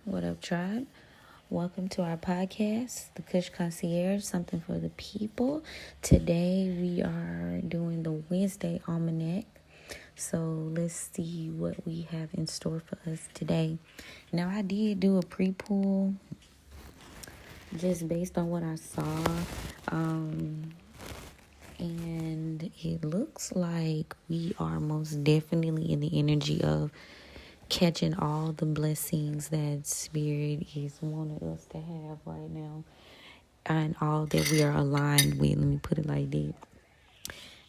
What up, tribe? Welcome to our podcast, The Kush Concierge, something for the people. Today we are doing the Wednesday Almanac. So let's see what we have in store for us today. Now, I did do a pre-pull just based on what I saw. And it looks like we are most definitely in the energy of catching all the blessings that Spirit is wanting us to have right now and all that we are aligned with. Let me put it like that.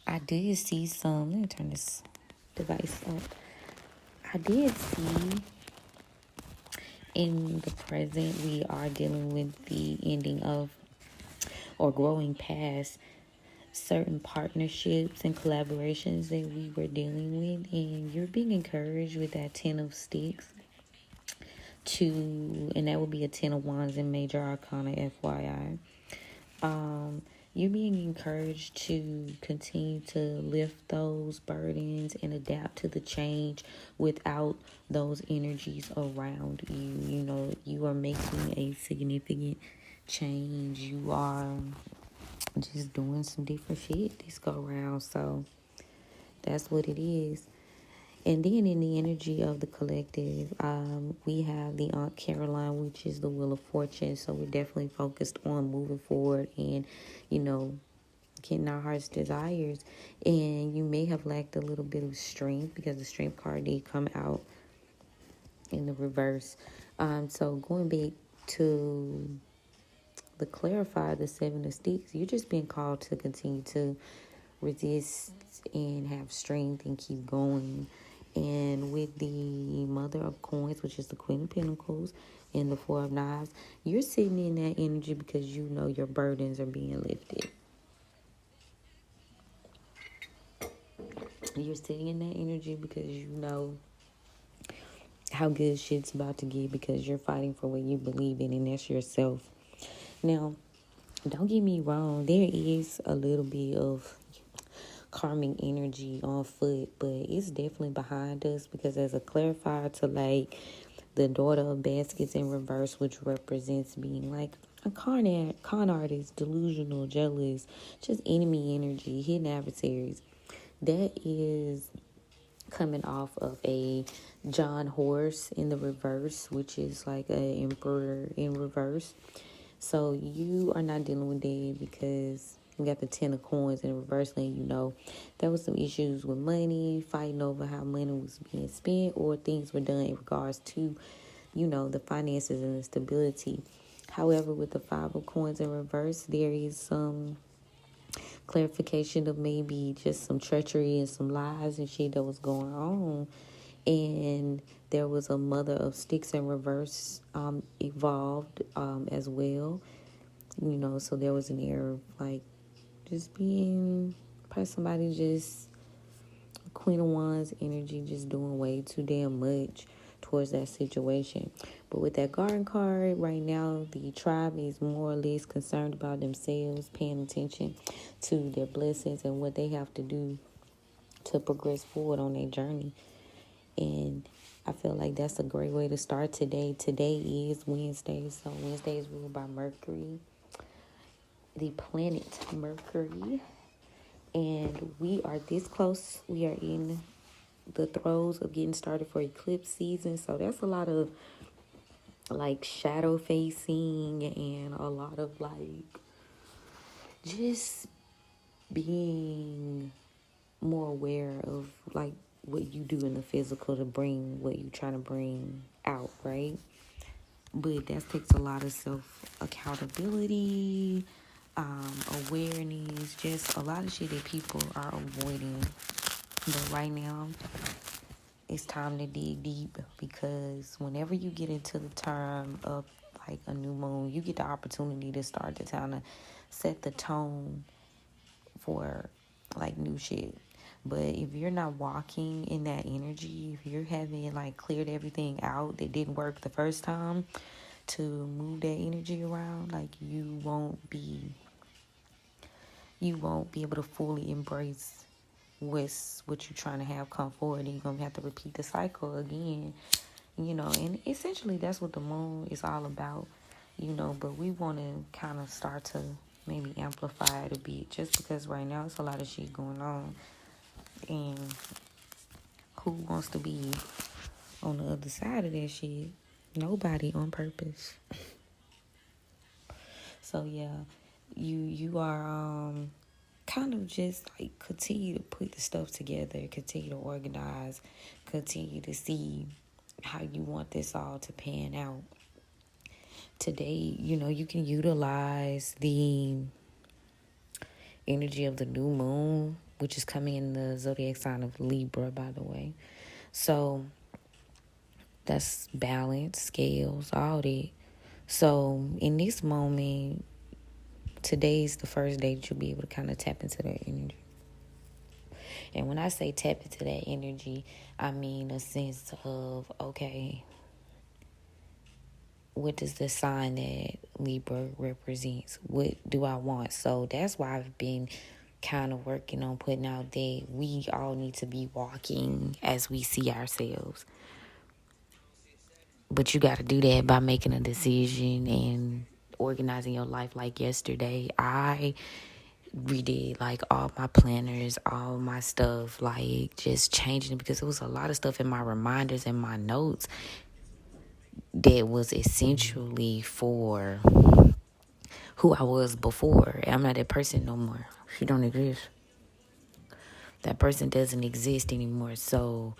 I did see some, let me turn this device up. I did see in the present we are dealing with the ending of or growing past certain partnerships and collaborations that we were dealing with, and you're being encouraged with that 10 of sticks and that would be a 10 of wands in major arcana, FYI. You're being encouraged to continue to lift those burdens and adapt to the change without those energies around you. You know, you are making a significant change. You are just doing some different shit this go around. So that's what it is. And then in the energy of the collective, we have the Aunt Caroline, which is the Wheel of Fortune. So we're definitely focused on moving forward and, getting our heart's desires. And you may have lacked a little bit of strength because the strength card did come out in the reverse. So going back to the clarify, the 7 of sticks, you're just being called to continue to resist and have strength and keep going. And with the Mother of Coins, which is the Queen of Pentacles, and the Four of Knives, you're sitting in that energy because you know your burdens are being lifted. You're sitting in that energy because you know how good shit's about to get because you're fighting for what you believe in, and that's yourself. Now, don't get me wrong, there is a little bit of karmic energy on foot, but it's definitely behind us because as a clarifier to like the daughter of baskets in reverse, which represents being like a con artist, delusional, jealous, just enemy energy, hidden adversaries. That is coming off of a John horse in the reverse, which is like a emperor in reverse. So you are not dealing with that because you got the 10 of coins in reverse, and there was some issues with money, fighting over how money was being spent or things were done in regards to, the finances and the stability. However, with the 5 of coins in reverse, there is some clarification of maybe just some treachery and some lies and shit that was going on. And there was a Mother of Sticks in reverse evolved as well. So there was an air of like just being somebody just Queen of Wands energy, just doing way too damn much towards that situation. But with that Garden card right now, the tribe is more or less concerned about themselves, paying attention to their blessings and what they have to do to progress forward on their journey. And I feel like that's a great way to start today. Today is Wednesday, so Wednesday is ruled by Mercury, the planet Mercury. And we are this close. We are in the throes of getting started for eclipse season. So that's a lot of like shadow facing and a lot of like just being more aware of like what you do in the physical to bring what you're trying to bring out, right? But that takes a lot of self-accountability, awareness, just a lot of shit that people are avoiding. But right now, it's time to dig deep because whenever you get into the term of like a new moon, you get the opportunity to start to kind of set the tone for like new shit. But if you're not walking in that energy, if you're having like cleared everything out that didn't work the first time to move that energy around, like you won't be able to fully embrace what you're trying to have come forward. And you're gonna have to repeat the cycle again And essentially that's what the moon is all about, but we want to kind of start to maybe amplify it a bit just because right now it's a lot of shit going on. And who wants to be on the other side of that shit? Nobody on purpose. So yeah, you are kind of just like continue to put the stuff together, continue to organize, continue to see how you want this all to pan out. Today, you can utilize the energy of the new moon, which is coming in the zodiac sign of Libra, by the way. So that's balance, scales, all that. So in this moment, today's the first day that you'll be able to kind of tap into that energy. And when I say tap into that energy, I mean a sense of, okay, what does the sign that Libra represents? What do I want? So that's why I've been kind of working on putting out that we all need to be walking as we see ourselves. But you got to do that by making a decision and organizing your life. Like yesterday, I redid like all my planners, all my stuff, like just changing it because there was a lot of stuff in my reminders and my notes that was essentially for who I was before. I'm not that person no more. She don't exist. That person doesn't exist anymore. So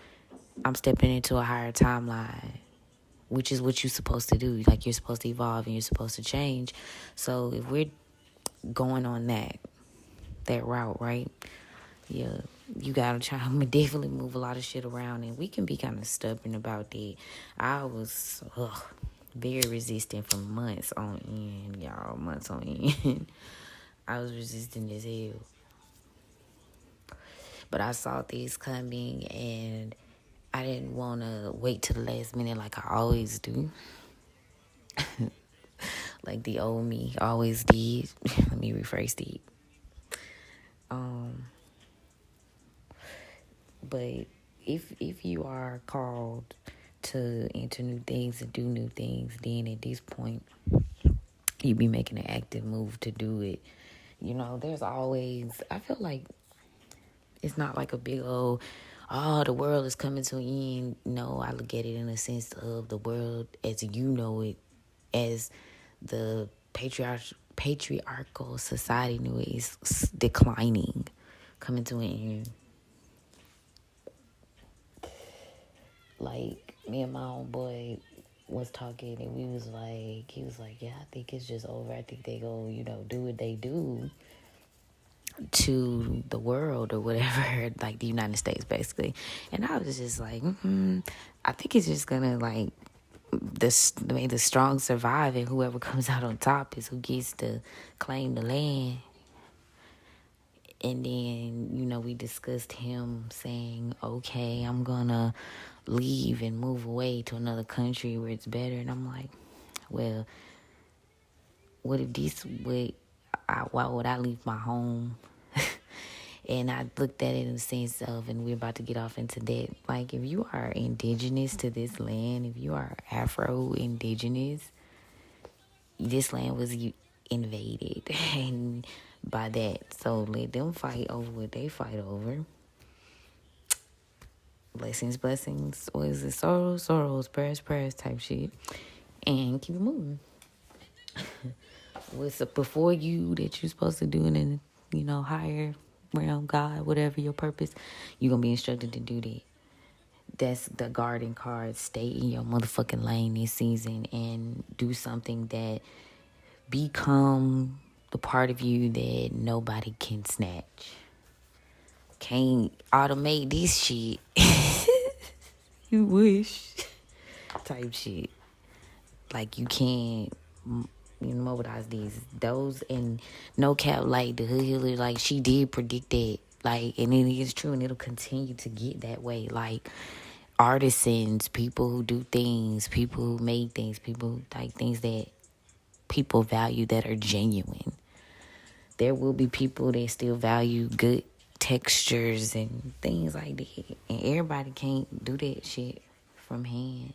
I'm stepping into a higher timeline, which is what you're supposed to do. Like, you're supposed to evolve and you're supposed to change. So if we're going on that route, right? Yeah, you gotta try to definitely move a lot of shit around, and we can be kind of stubborn about that. I was very resistant for months on end, y'all. Months on end. I was resistant as hell. But I saw these coming, and I didn't want to wait to the last minute like I always do. Like the old me always did. Let me rephrase that. But if you are called to enter new things and do new things, then at this point, you be making an active move to do it. There's always, I feel like it's not like a big old, the world is coming to an end. No, I look at it in a sense of the world as you know it, as the patriarchal society knew it, is declining, coming to an end. Like, me and my own boy was talking, and he was like, yeah, I think it's just over. I think they go, do what they do to the world or whatever, like the United States, basically. And I was just like, I think it's just gonna, like, the strong survive, and whoever comes out on top is who gets to claim the land. And then, we discussed him saying, okay, I'm gonna leave and move away to another country where it's better. And I'm like, well, what if why would I leave my home? And I looked at it in the sense of, and we're about to get off into that, like, if you are indigenous to this land, if you are Afro-indigenous, this land was invaded, and by that, so let them fight over what they fight over. Blessings, what is it? Sorrows, prayers type shit. And keep it moving. What's up before you that you're supposed to do in higher realm, God, whatever your purpose, you're going to be instructed to do that. That's the garden card. Stay in your motherfucking lane this season and do something that become the part of you that nobody can snatch. Can't automate this shit. You wish. Type shit. Like, you can't mobilize those, and no cap, like the hood, like, she did predict that, like, and it is true, and it'll continue to get that way. Like, artisans, people who do things, people who make things, people like things that people value that are genuine. There will be people that still value good textures and things like that, and everybody can't do that shit from hand.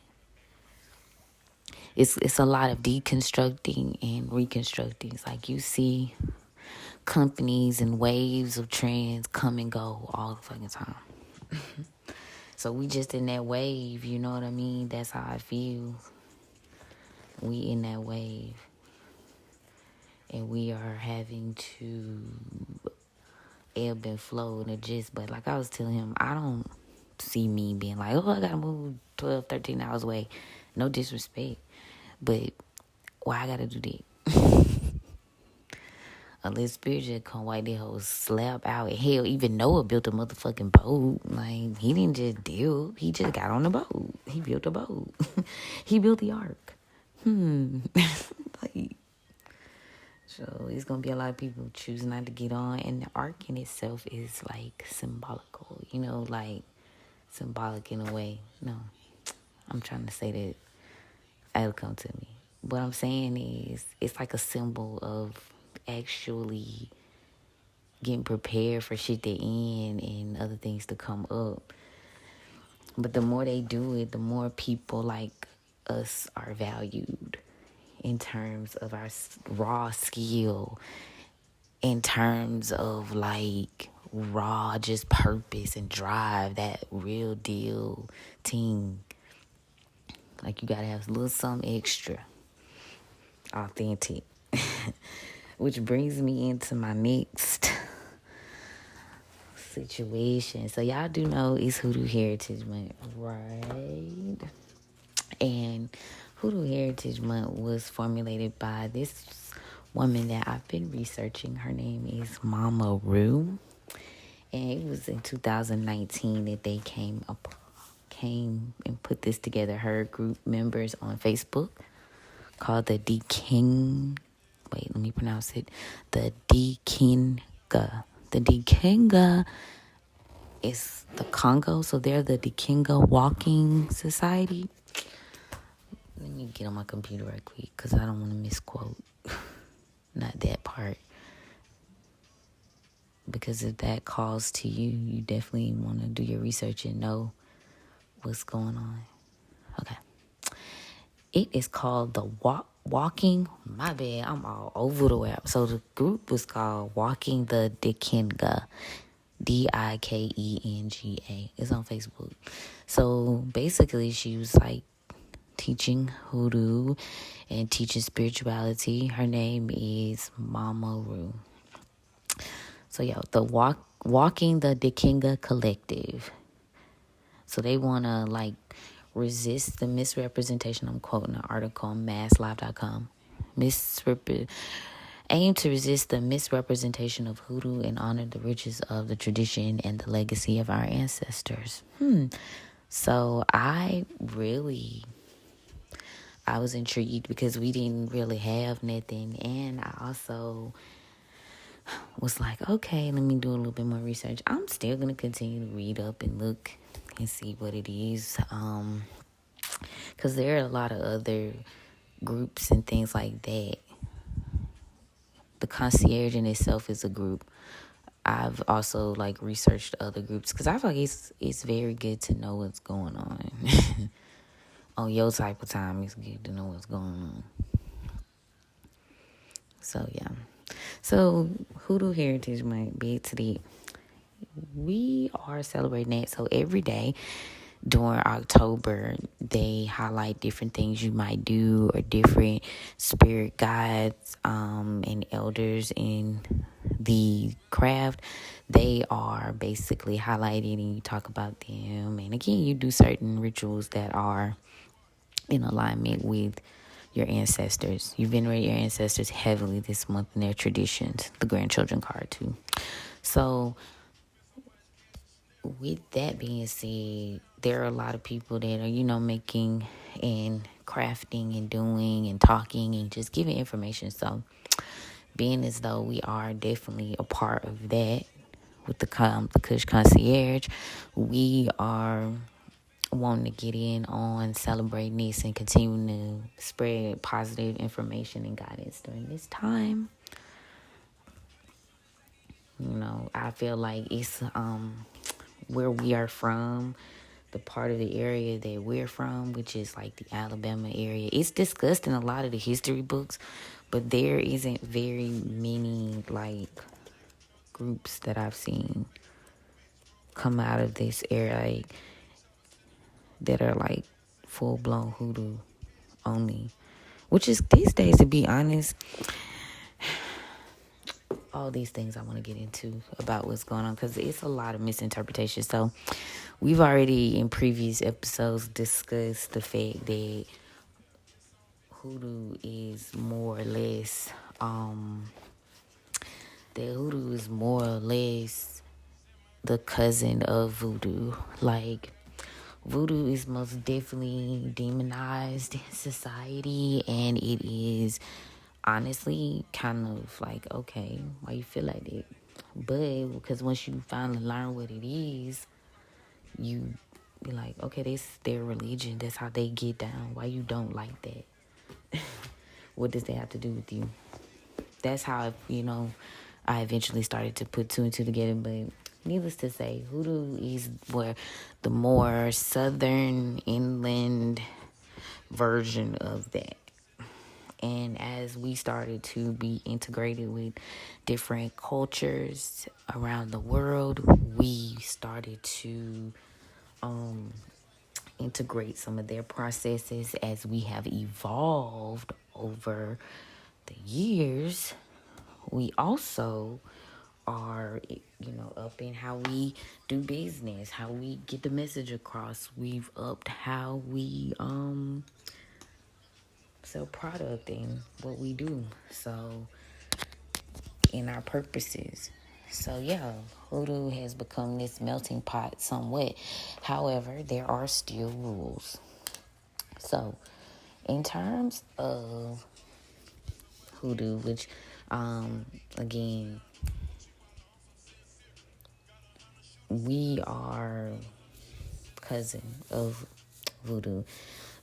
it's a lot of deconstructing and reconstructing. It's like you see companies and waves of trends come and go all the fucking time. So we just in that wave, you know what I mean? That's how I feel. We in that wave. And we are having to ebb and flow and adjust. But like I was telling him, I don't see me being like, oh, I gotta move 12, 13 hours away. No disrespect. But why I gotta do that? Unless Spirit just come white the whole slap out. And hell, even Noah built a motherfucking boat. Like, he didn't just deal. He just got on the boat. He built a boat. He built the ark. Like, so it's gonna be a lot of people choosing not to get on. And the ark in itself is like symbolical. You know, like symbolic in a way. No, I'm trying to say that it'll come to me. What I'm saying is, it's like a symbol of actually getting prepared for shit to end and other things to come up. But the more they do it, the more people like us are valued in terms of our raw skill, in terms of like raw just purpose and drive, that real deal team. Like, you gotta have a little something extra. Authentic. Which brings me into my next situation. So y'all do know it's Hoodoo Heritage Month, right? And Hoodoo Heritage Month was formulated by this woman that I've been researching. Her name is Mama Rue. And it was in 2019 that they came and put this together. Her group members on Facebook called the Dikenga. Wait, let me pronounce it. The Dikenga. The Dikenga is the Congo, so they're the Dikenga Walking Society. Let me get on my computer right quick because I don't want to misquote. Not that part. Because if that calls to you, you definitely want to do your research and know what's going on. Okay. It is called the Walking. My bad, I'm all over the web. So the group was called Walking the Dikenga. Dikenga. It's on Facebook. So basically, she was like teaching hoodoo and teaching spirituality. Her name is Mama Rue. So yeah, the Walking the Dikenga Collective. So they want to like resist the misrepresentation. I'm quoting an article on masslive.com. Aim to resist the misrepresentation of hoodoo and honor the riches of the tradition and the legacy of our ancestors. So I was intrigued because we didn't really have nothing. And I also was like, okay, let me do a little bit more research. I'm still going to continue to read up and look and see what it is. Because there are a lot of other groups and things like that. The concierge in itself is a group. I've also like researched other groups because I feel like it's very good to know what's going on. On your type of time, it's good to know what's going on. So yeah. So Hoodoo Heritage Month, big today. We are celebrating that. So every day during October, they highlight different things you might do or different spirit guides and elders in the craft. They are basically highlighted and you talk about them. And again, you do certain rituals that are in alignment with your ancestors. You venerate your ancestors heavily this month in their traditions. The grandchildren card too. So with that being said, there are a lot of people that are, making and crafting and doing and talking and just giving information. So being as though we are definitely a part of that with the Kush Concierge, we are wanting to get in on celebrating this and continuing to spread positive information and guidance during this time. I feel like it's where we are from. the part of the area that we're from, which is like the Alabama area. It's discussed in a lot of the history books, but there isn't very many like groups that I've seen come out of this area like, that are like full blown hoodoo only. Which is these days, to be honest, all these things I want to get into about what's going on, because it's a lot of misinterpretation. So we've already in previous episodes discussed the fact that hoodoo is more or less the cousin of voodoo. Like, voodoo is most definitely demonized in society, and it is honestly kind of like, okay, why you feel like that? But because once you finally learn what it is, you be like, okay, that's their religion, that's how they get down. Why you don't like that? What does that have to do with you? That's how, I eventually started to put two and two together. But needless to say, hoodoo is where the more southern inland version of that. And as we started to be integrated with different cultures around the world, we started to integrate some of their processes as we have evolved over the years. We also are, up in how we do business, how we get the message across. We've upped how we sell product and what we do. So, in our purposes. So yeah, hoodoo has become this melting pot somewhat. However, there are still rules. So, in terms of hoodoo, which, again, we are cousin of voodoo.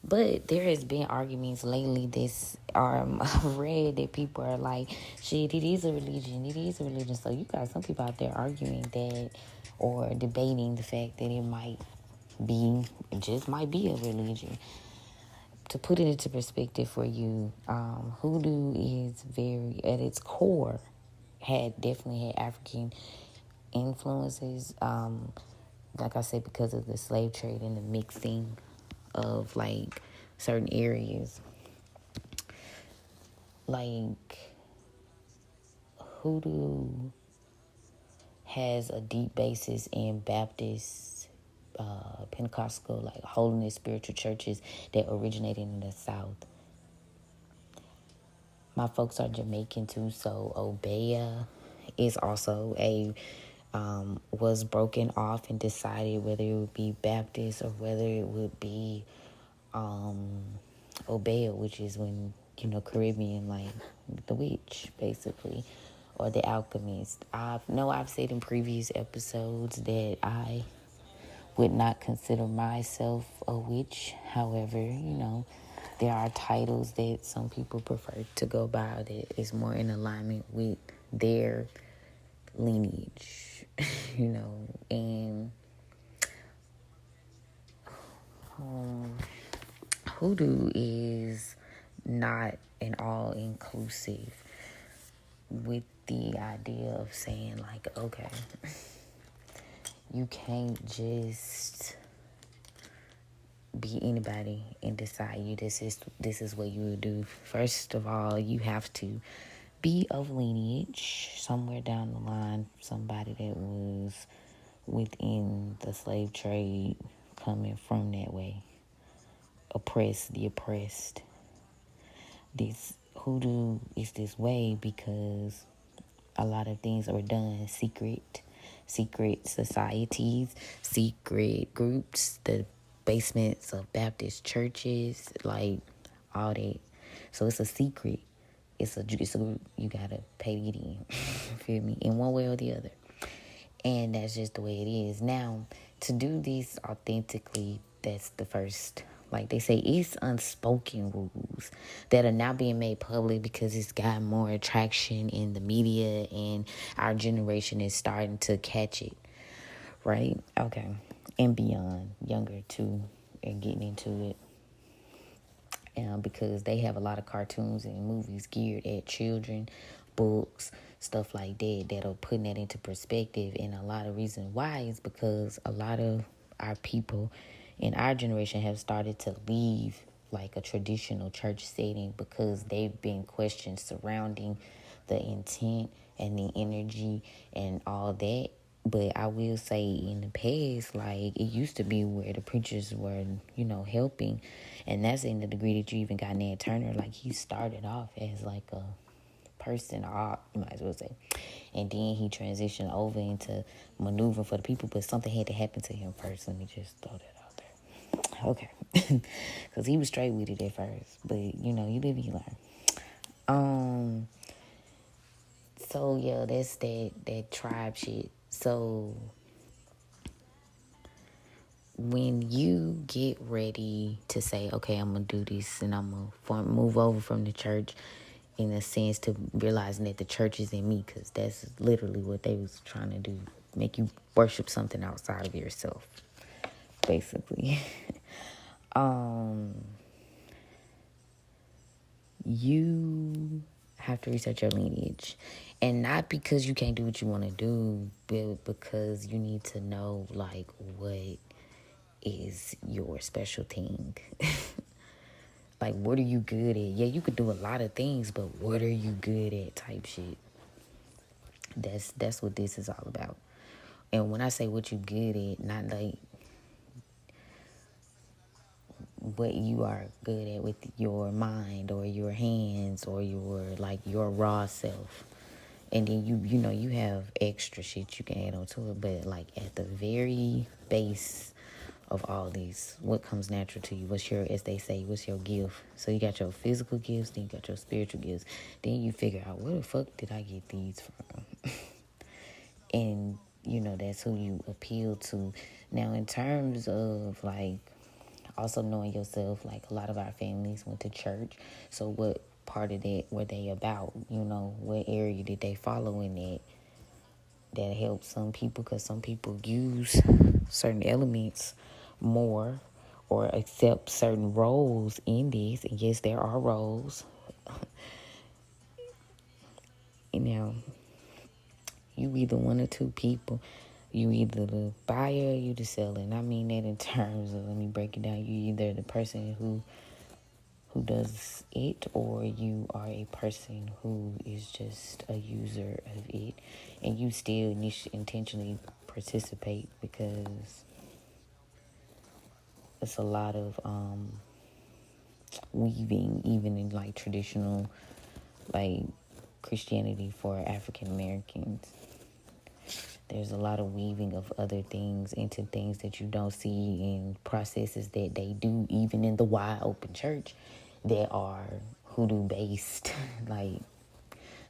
But there has been arguments lately this I've read that people are like, shit, it is a religion. So you got some people out there arguing that, or debating the fact that it just might be a religion. To put it into perspective for you, hoodoo is very, at its core, definitely had African influences. Like I said, because of the slave trade and the mixing of like certain areas. Like, hoodoo has a deep basis in Baptist, Pentecostal, like holiness spiritual churches that originated in the South. My folks are Jamaican too, so Obeah is also was broken off and decided whether it would be Baptist or whether it would be Obeah, which is when, Caribbean, like the witch, basically, or the alchemist. I've said in previous episodes that I would not consider myself a witch. However, there are titles that some people prefer to go by that is more in alignment with their lineage, and hoodoo is not an all-inclusive, with the idea of saying like, okay, you can't just be anybody and decide this is what you would do. First of all, you have to be of lineage somewhere down the line, somebody that was within the slave trade, coming from that way, the oppressed. This hoodoo is this way because a lot of things are done secret societies, secret groups, the basements of Baptist churches, like all that. So it's a secret. It's a you gotta pay to get in. Feel me? In one way or the other. And that's just the way it is. Now, to do this authentically, that's the first. Like they say, it's unspoken rules that are now being made public because it's got more attraction in the media and our generation is starting to catch it. Right? Okay. and beyond, younger too, and getting into it. Because they have a lot of cartoons and movies geared at children, books, stuff like that, that are putting that into perspective. And a lot of reason why is because a lot of our people in our generation have started to leave like a traditional church setting because they've been questioned surrounding the intent and the energy and all that. But I will say in the past, like, it used to be where the preachers were, helping. And that's in the degree that you even got Ned Turner. Like, he started off as like a person, or you might as well say. And then he transitioned over into maneuvering for the people. But something had to happen to him first. Let me just throw that out there. Okay. Because he was straight with it at first. But, you live and you learn. So, yeah, that's that tribe shit. So, when you get ready to say, okay, I'm going to do this and I'm going to move over from the church, in a sense, to realizing that the church is in me, because that's literally what they was trying to do, make you worship something outside of yourself, basically. You have to research your lineage, and not because you can't do what you want to do, but because you need to know, like, what is your special thing. Like, what are you good at? Yeah, you could do a lot of things, but what are you good at type shit? That's what this is all about. And when I say what you good at, not like what you are good at with your mind or your hands or your raw self. And then you have extra shit you can add on to it. But like at the very base of all these, what comes natural to you? As they say, what's your gift? So you got your physical gifts, then you got your spiritual gifts. Then you figure out, where the fuck did I get these from? And, that's who you appeal to. Now, in terms of, like, also knowing yourself, like, a lot of our families went to church. So what part of that were they about? What area did they follow in that helped some people? Because some people use certain elements more or accept certain roles in this. And yes, there are roles. Now, you either one or two people. You either the buyer or you the seller. And I mean that in terms of, let me break it down. You either the person who does it, or you are a person who is just a user of it. And you still need to intentionally participate, because it's a lot of weaving, even in like traditional like Christianity for African Americans. There's a lot of weaving of other things into things that you don't see in processes that they do even in the wide open church that are hoodoo based. Like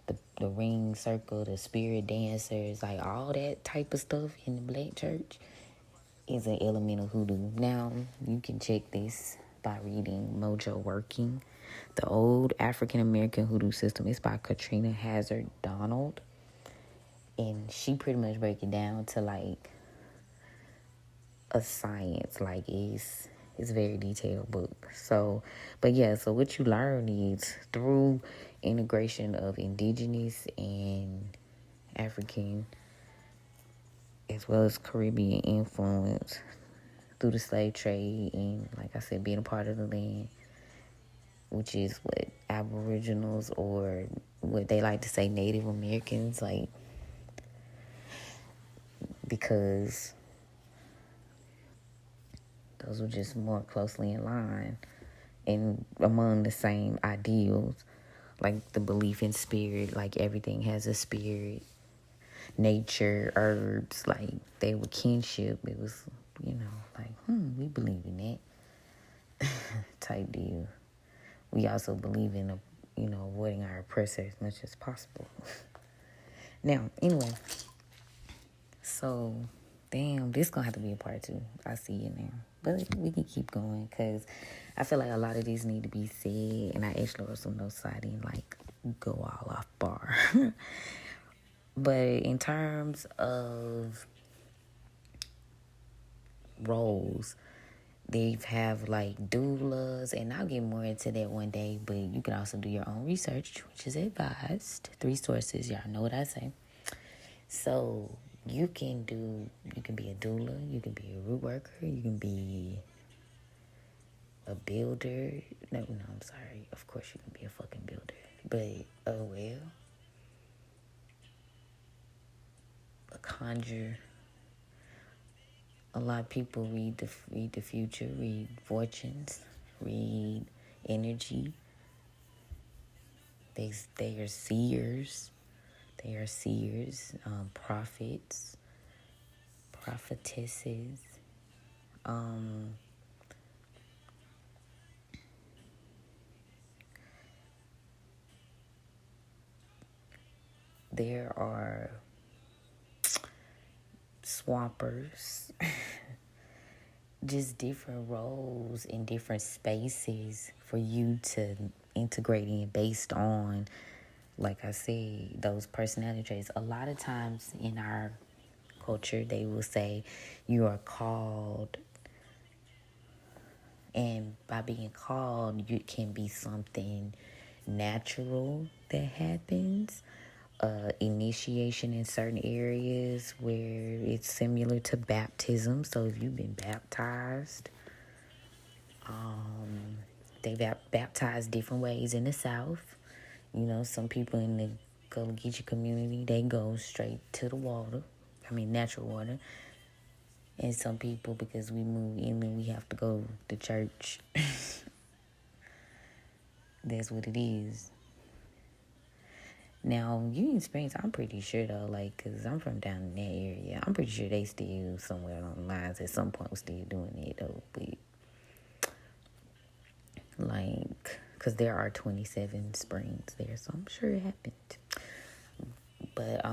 the ring circle, the spirit dancers, like all that type of stuff in the black church is an element of hoodoo. Now, you can check this by reading Mojo Working, the old African American hoodoo system. It's by Katrina Hazard Donald. And she pretty much break it down to like a science. Like it's a very detailed book. So, but yeah, so what you learn is through integration of indigenous and African as well as Caribbean influence through the slave trade, and like I said, being a part of the land, which is what Aboriginals, or what they like to say Native Americans, like, because those were just more closely in line and among the same ideals, like the belief in spirit, like everything has a spirit, nature, herbs, like they were kinship. It was, like, we believe in that type deal. We also believe in, avoiding our oppressor as much as possible. Now, anyway, so, damn, this gonna have to be a part 2. I see it now. But we can keep going, because I feel like a lot of these need to be said, and I actually wrote some notes so I didn't, like, go all off bar. But in terms of roles. They have like doulas, and I'll get more into that one day, but you can also do your own research, which is advised. 3 sources, y'all know what I say. So you can be a doula, you can be a root worker, you can be a builder. No, I'm sorry. Of course you can be a fucking builder. But, oh well. A conjure. A lot of people read the future, read fortunes, read energy. They are seers. They are seers, prophets, prophetesses. Um, there are swampers. Just different roles in different spaces for you to integrate in based on, like I said, those personality traits. A lot of times in our culture, they will say you are called, and by being called, you can be something natural that happens. Initiation in certain areas where it's similar to baptism. So if you've been baptized, they baptize different ways in the South. You know, some people in the Gullah Geechee community, they go straight to the water. I mean, natural water. And some people, because we move in and we have to go to church, that's what it is. Now, Union Springs, I'm pretty sure though, like, because I'm from down in that area, I'm pretty sure they still somewhere along the lines at some point was still doing it though. But, like, because there are 27 springs there, so I'm sure it happened. But,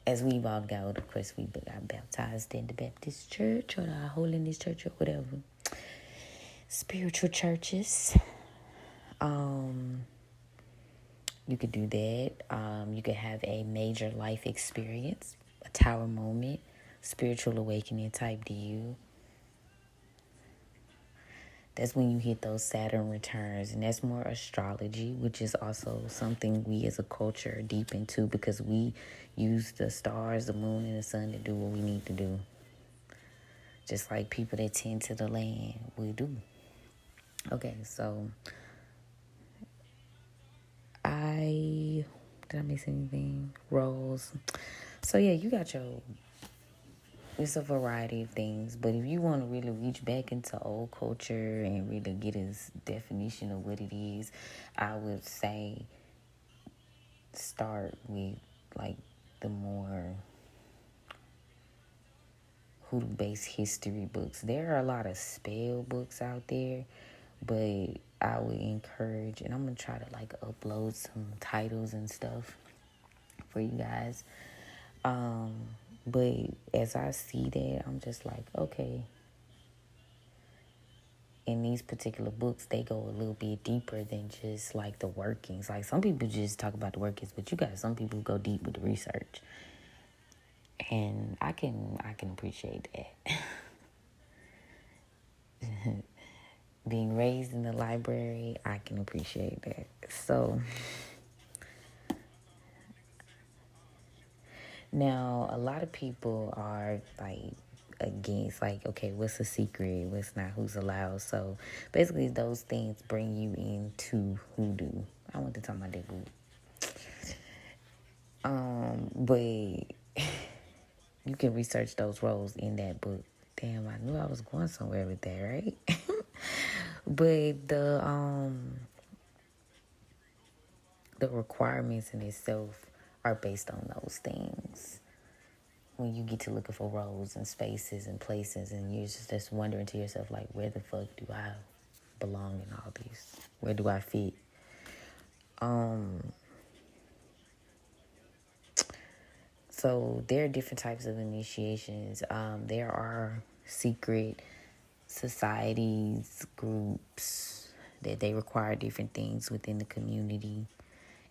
as we've all got, of course, we got baptized in the Baptist church or the Holiness church or whatever. Spiritual churches. You could do that. You could have a major life experience, a tower moment, spiritual awakening type deal. That's when you hit those Saturn returns, and that's more astrology, which is also something we as a culture are deep into because we use the stars, the moon, and the sun to do what we need to do. Just like people that tend to the land, we do. Okay, so did I miss anything? Roles. So yeah, you got it's a variety of things, but if you want to really reach back into old culture and really get its definition of what it is, I would say start with like the more Hoodoo-based history books. There are a lot of spell books out there, but I would encourage, and I'm going to try to like upload some titles and stuff for you guys. But as I see that, I'm just like, okay. In these particular books, they go a little bit deeper than just like the workings. Like some people just talk about the workings, but you got some people who go deep with the research. And I can appreciate that. Being raised in the library, I can appreciate that. So now a lot of people are like against like, okay, what's a secret, what's not, who's allowed. So basically those things bring you into hoodoo. I want to talk about that book. But you can research those roles in that book. Damn, I knew I was going somewhere with that, right? But the requirements in itself are based on those things. When you get to looking for roles and spaces and places, and you're just wondering to yourself, like, where the fuck do I belong in all this? Where do I fit? So there are different types of initiations. There are secret societies, groups that they require different things within the community,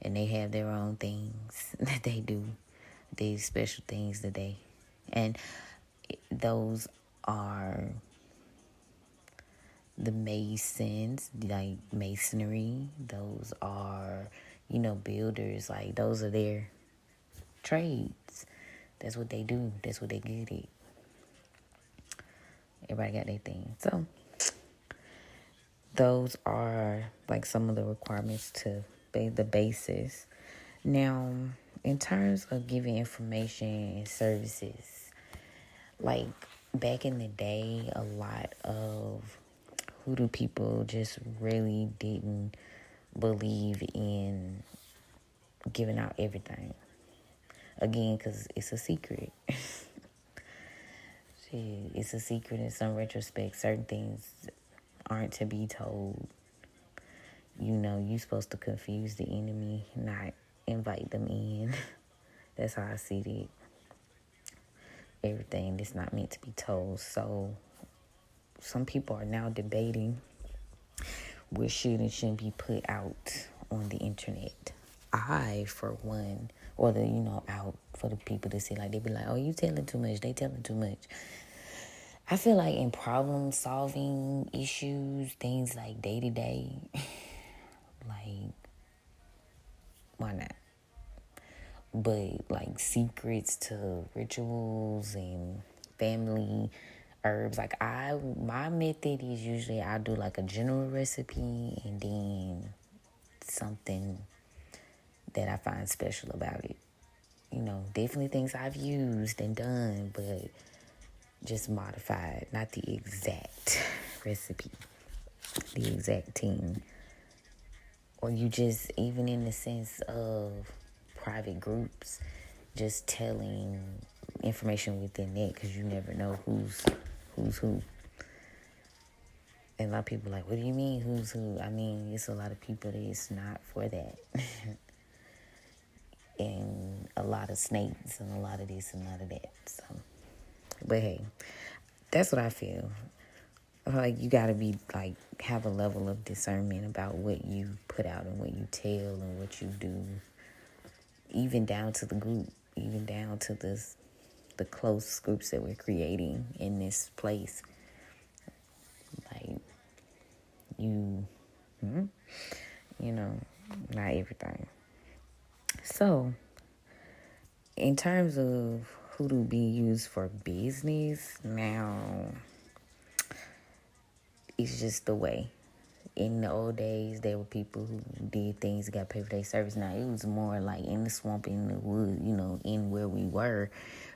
and they have their own things that they do, these special things that they, and those are the masons, like masonry. Those are, builders. Like, those are their trades. That's what they do. That's what they good at. Everybody got their thing. So, those are like some of the requirements to the basis. Now, in terms of giving information and services, like back in the day, a lot of hoodoo people just really didn't believe in giving out everything. Again, because it's a secret. Shit, it's a secret in some retrospect. Certain things aren't to be told. You're supposed to confuse the enemy, not invite them in. That's how I see it. Everything that's not meant to be told. So some people are now debating what should and shouldn't be put out on the internet. I, for one, or out for the people to see, like, they be like, oh, you telling too much, they telling too much. I feel like in problem solving issues, things like day to day, like, why not? But like secrets to rituals and family herbs, like my method is usually I do like a general recipe and then something that I find special about it. Definitely things I've used and done, but just modified, not the exact recipe, the exact thing. Or you just, even in the sense of private groups, just telling information within that, because you never know who's who. And a lot of people are like, what do you mean who's who? I mean, it's a lot of people that it's not for that. And a lot of snakes and a lot of this and a lot of that. So, but hey, that's what I feel. Like, you gotta be like, have a level of discernment about what you put out and what you tell and what you do, even down to the group, even down to the close groups that we're creating in this place. Like, not everything. So, in terms of hoodoo being used for business, now it's just the way. In the old days, there were people who did things, got paid for their service. Now, it was more like in the swamp, in the wood, in where we were,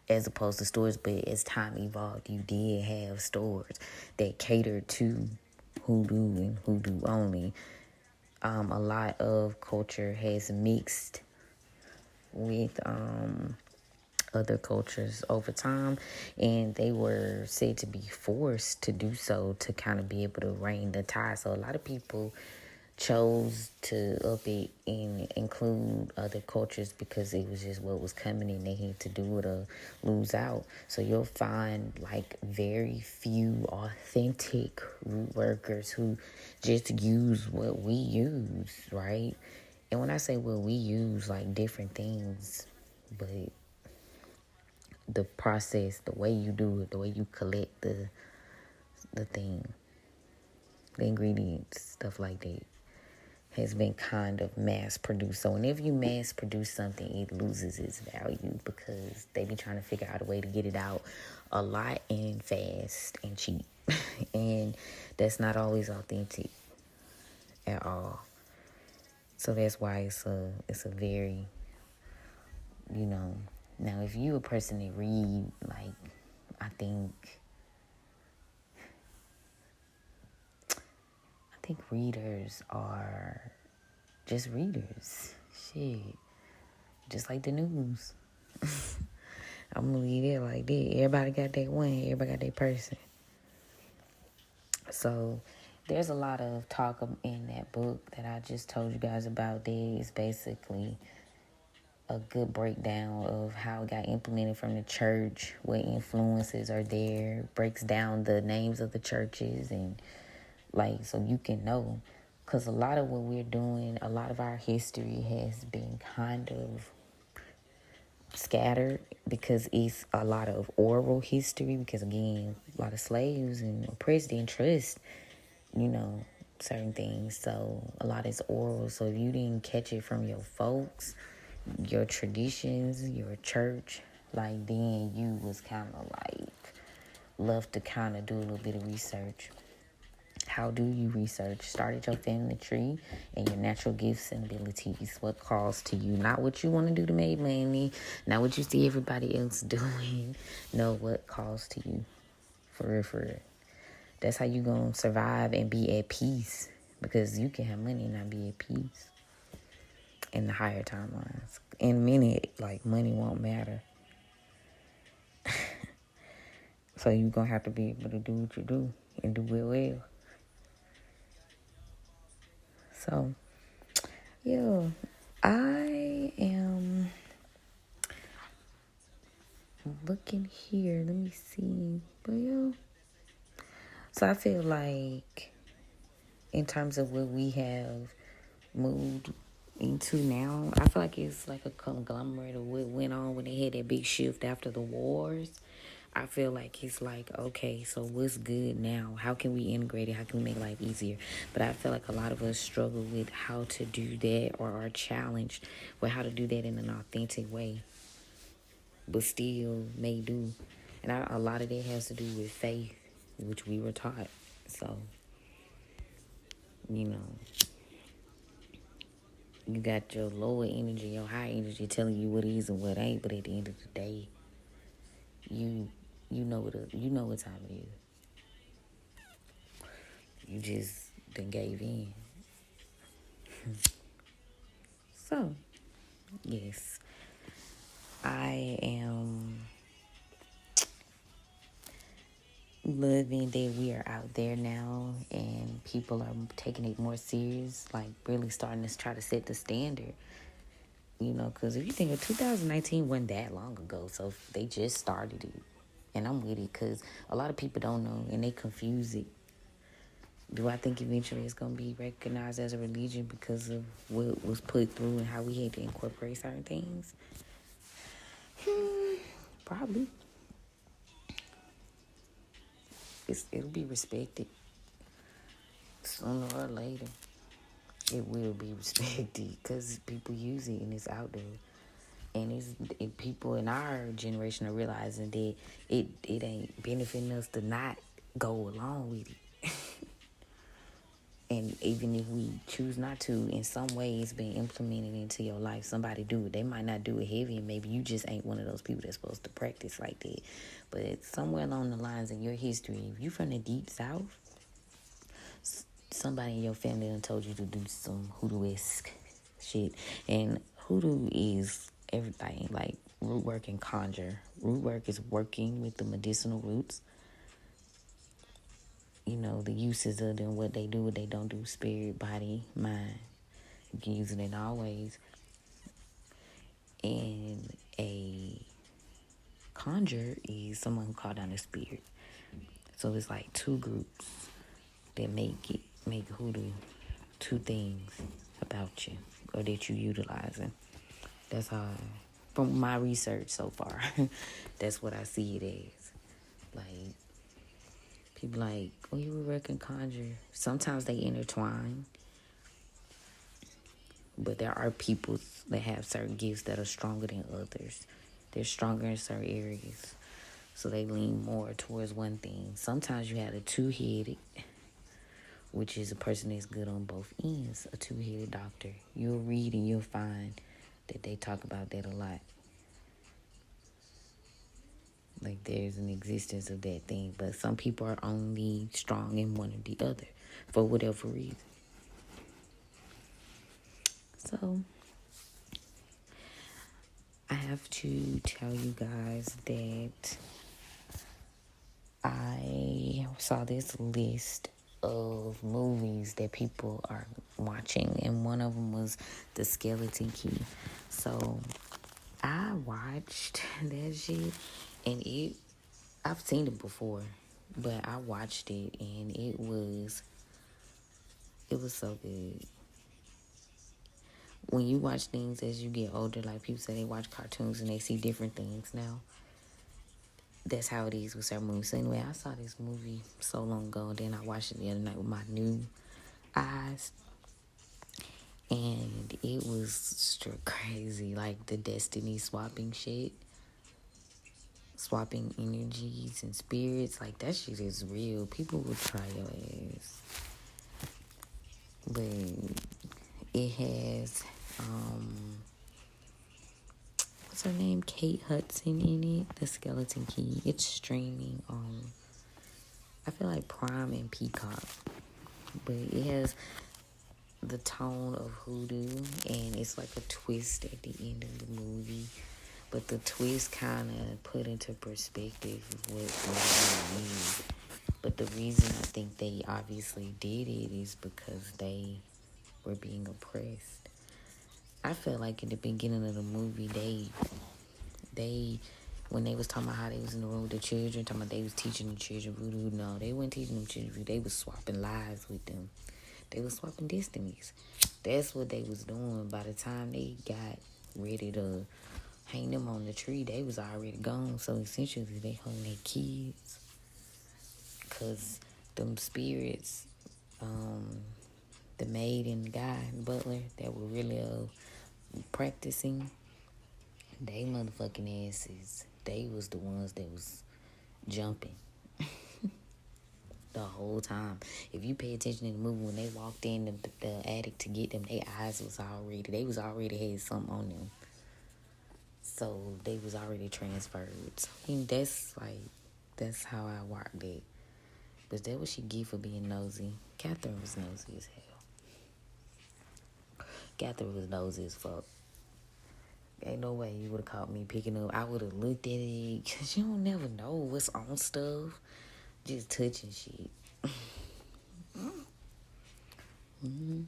as opposed to stores. But as time evolved, you did have stores that catered to hoodoo and hoodoo only. A lot of culture has mixed with other cultures over time, and they were said to be forced to do so to kind of be able to rein the tide. So a lot of people chose to up it and include other cultures because it was just what was coming and they had to do it or lose out. So you'll find like very few authentic root workers who just use what we use, right? And when I say what we use, like different things, but the process, the way you do it, the way you collect the thing, the ingredients, stuff like that, has been kind of mass produced. So whenever you mass produce something, it loses its value because they be trying to figure out a way to get it out a lot and fast and cheap. And that's not always authentic at all. So that's why it's a very, now if you a person that read, like, I think readers are just readers. Shit. Just like the news. I'm gonna leave it like that. Everybody got their one. Everybody got their person. So there's a lot of talk in that book that I just told you guys about. There is basically a good breakdown of how it got implemented from the church, what influences are there, breaks down the names of the churches, and like, so you can know. Because a lot of what we're doing, a lot of our history has been kind of scattered because it's a lot of oral history, because again, a lot of slaves and oppressed didn't trust, you know, certain things. So a lot is oral. So if you didn't catch it from your folks, your traditions, your church, like then you was kind of like love to kind of do a little bit of research. How do you research? Start at your family tree and your natural gifts and abilities. What calls to you? Not what you want to do to make money. Not what you see everybody else doing. No, what calls to you. For real, for real. That's how you going to survive and be at peace. Because you can have money and not be at peace. In the higher timelines. In a minute, like, money won't matter. So you're going to have to be able to do what you do. And do it well. So, yeah. I am looking here. Let me see. But yeah. So I feel like in terms of what we have moved into now, I feel like it's like a conglomerate of what went on when they had that big shift after the wars. I feel like it's like, okay, so what's good now? How can we integrate it? How can we make life easier? But I feel like a lot of us struggle with how to do that, or are challenged with how to do that in an authentic way, but still may do. And a lot of that has to do with faith, which we were taught. So, you know, you got your lower energy, your high energy telling you what is and what ain't, but at the end of the day, you you know what time it is. You just done gave in. So, yes, I am loving that we are out there now and people are taking it more serious, like really starting to try to set the standard. You know, because if you think of 2019 wasn't that long ago, so they just started it. And I'm with it because a lot of people don't know and they confuse it. Do I think eventually it's going to be recognized as a religion because of what was put through and how we had to incorporate certain things? Probably. It'll be respected sooner or later. It will be respected because people use it and it's out there. And people in our generation are realizing that it ain't benefiting us to not go along with it. And even if we choose not to, in some way it's been implemented into your life. Somebody do it. They might not do it heavy, and maybe you just ain't one of those people that's supposed to practice like that. But somewhere along the lines in your history, if you from the deep south, somebody in your family done told you to do some hoodoo-esque shit. And hoodoo is everything, like root work and conjure. Root work is working with the medicinal roots. You know, the uses of them, what they do, what they don't do, spirit, body, mind. You can use it in all ways. And a conjure is someone who called down a spirit. So it's like two groups that make hoodoo two things about you or that you utilizing. That's how, from my research so far, that's what I see it as. Like, people like, oh, you were working conjure. Sometimes they intertwine. But there are people that have certain gifts that are stronger than others. They're stronger in certain areas. So they lean more towards one thing. Sometimes you have a two-headed, which is a person that's good on both ends, a two-headed doctor. You'll read and you'll find that they talk about that a lot. Like there's an existence of that thing. But some people are only strong in one or the other for whatever reason. So I have to tell you guys that I saw this list of movies that people are watching, and one of them was The Skeleton Key. So I watched that shit, and I've seen it before, but I watched it, and it was so good. when you watch things as you get older, like people say they watch cartoons and they see different things now. That's how it is with certain movies. So anyway, I saw this movie so long ago, and then I watched it the other night with my new eyes, and it was crazy. Like the destiny swapping shit, swapping energies and spirits. Like that shit is real. People will try your ass, but it has what's her name? Kate Hudson in it. The Skeleton Key. It's streaming on. I feel like Prime and Peacock, but it has the tone of Hoodoo, and it's like a twist at the end of the movie. But the twist kind of put into perspective what Hoodoo means. But the reason I think they obviously did it is because they were being oppressed. I felt like in the beginning of the movie, they when they was talking about how they was in the room with the children, talking about they was teaching the children voodoo. No, they weren't teaching them children voodoo. They was swapping lives with them. They was swapping destinies. That's what they was doing. By the time they got ready to hang them on the tree, they was already gone. So essentially, they hung their kids. Because them spirits, the maid and the guy, and butler, that were really practicing, they motherfucking asses, they was the ones that was jumping the whole time. If you pay attention in the movie, when they walked in the attic to get them, their eyes was already had something on them. So they was already transferred. So, I mean, that's how I worked it. But that what she get for being nosy. Catherine was nosy as hell. Catherine was nosy as fuck. Ain't no way you would have caught me picking up. I would have looked at it, because you don't never know what's on stuff. Just touching shit. Mm-hmm.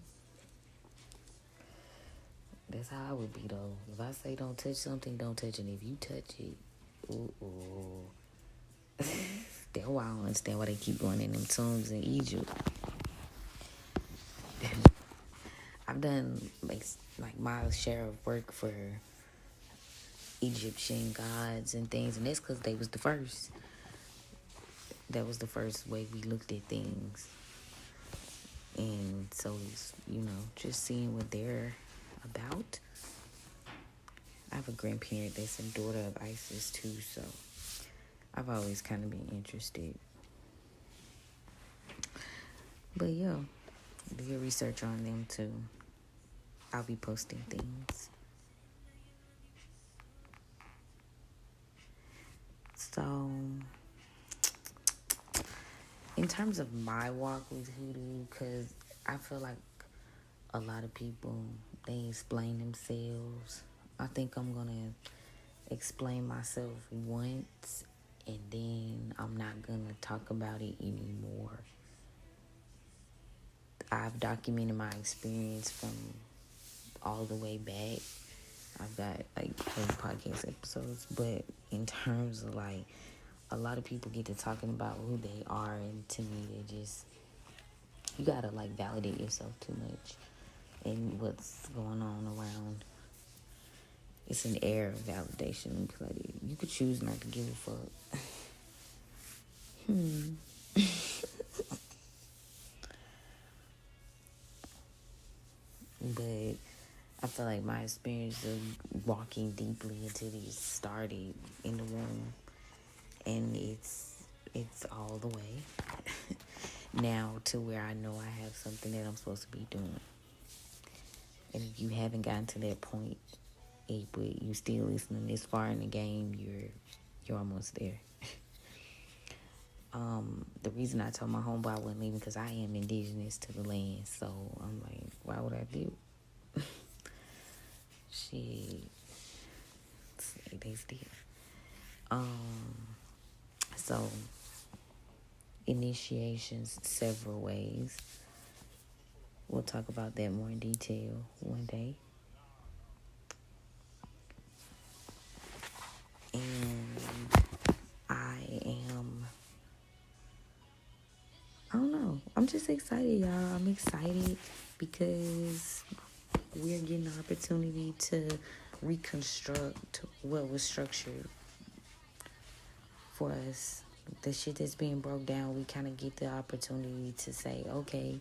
That's how I would be, though. If I say don't touch something, don't touch it. If you touch it, ooh. That's why I don't understand why they keep going in them tombs in Egypt. I've done like my share of work for Egyptian gods and things, and that's because they was the first. That was the first way we looked at things. And so it's, just seeing what they're about. I have a grandparent that's a daughter of Isis too, so I've always kind of been interested. But yeah, do your research on them too. I'll be posting things. So, in terms of my walk with Hoodoo, because I feel like a lot of people, they explain themselves. I think I'm going to explain myself once, and then I'm not going to talk about it anymore. I've documented my experience from all the way back. I've got like 20 podcast episodes, but in terms of like, a lot of people get to talking about who they are, and to me, they just, you gotta like validate yourself too much and what's going on around. It's an air of validation. Like, you could choose not to give a fuck. But I feel like my experience of walking deeply into these started in the womb, and it's all the way now to where I know I have something that I'm supposed to be doing. And if you haven't gotten to that point, but you still listening this far in the game, you're almost there. The reason I told my homeboy I wasn't leaving because I am indigenous to the land, so I'm like, why would I do? Shit, they still. So initiations several ways. We'll talk about that more in detail one day. And I don't know. I'm just excited, y'all. I'm excited because we're getting the opportunity to reconstruct what was structured for us. The shit that's being broke down, we kind of get the opportunity to say, okay.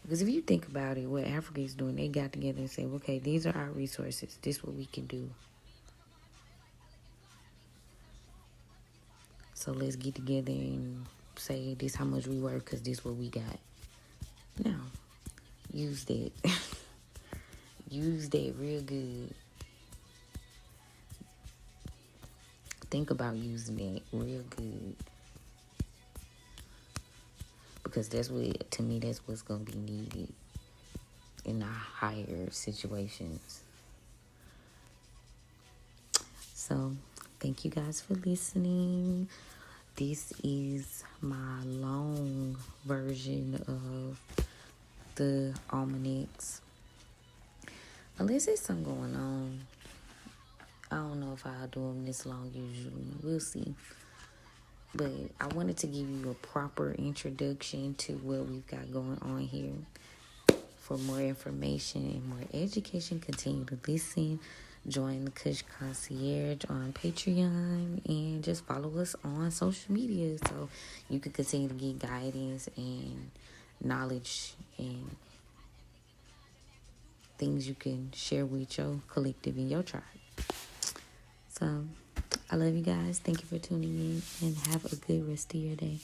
Because if you think about it, what Africa is doing, they got together and said, okay, these are our resources. This is what we can do. So let's get together and say this how much we worth because this what we got. Now, use that. Use that real good. Think about using it real good. Because that's what, to me, that's what's going to be needed in the higher situations. So, thank you guys for listening. This is my long version of the almanacs. Unless there's something going on. I don't know if I'll do them this long usually. We'll see. But I wanted to give you a proper introduction to what we've got going on here. For more information and more education, continue to listen. Join the Kush Concierge on Patreon and just follow us on social media so you can continue to get guidance and knowledge and things you can share with your collective and your tribe. So, I love you guys. Thank you for tuning in and have a good rest of your day.